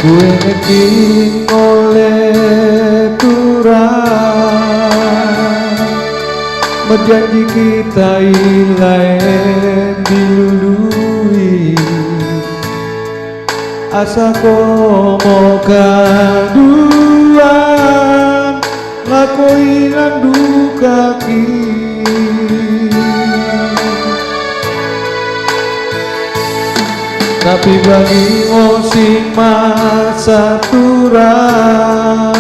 Kue ngerti oleh Tuhan, berjanji kita ilahen dilului. Asa komo kaduan lakoi landu kaki. Tapi bagi sing masa Tuhan,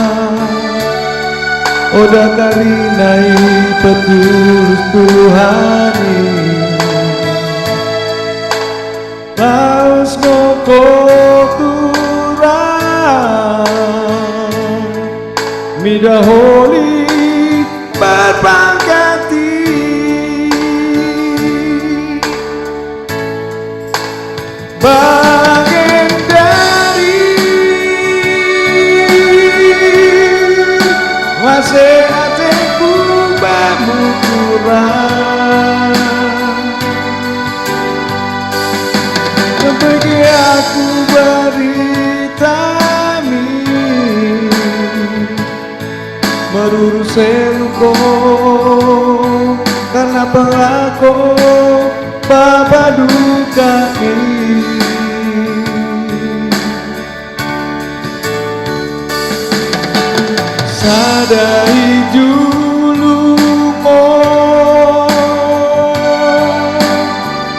oda karinai peturus Tuhan laus ngoko Tuhan midaholi berpangkati bagian dari wasiatku bermukuran bagi aku beritami merurus seluko karena pelaku Bapa duka ini. Sadai dulu mo,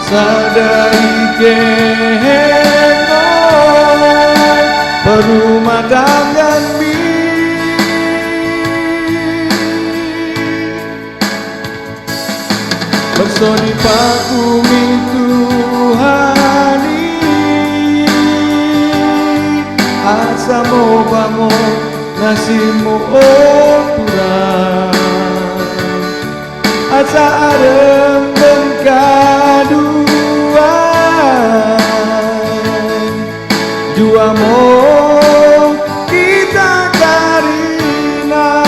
sadai keno, perumah tangan mi, bersoni pakumi Tuhani, asa mo bangun nasimu Tuhan, asa adem dan kaduan, jua mo kita karina.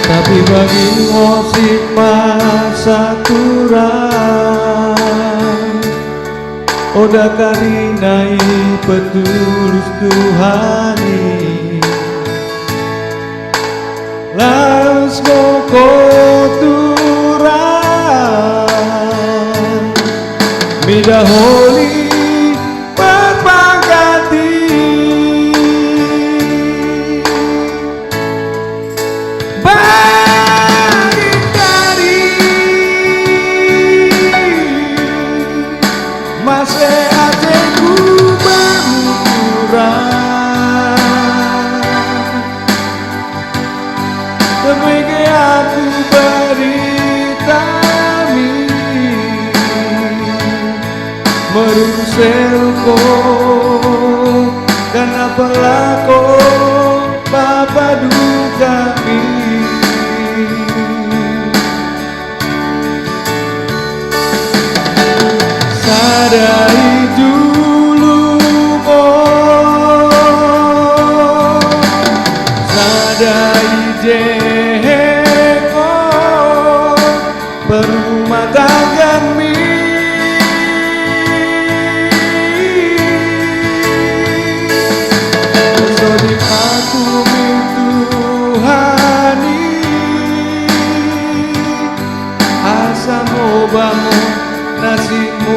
Tapi bagi musik masa Tuhan, oda karinai petulus Tuhani, laus ngoko Tuhan midaholi berpangkati nasihatku bermukuran demi aku beritami merurus selko karena pelaku Bapa duka ini. Sadai dulu mo, sadai jeko perumah tangga mi, sodi aku mi Tuhani, asa mo bangun nasimu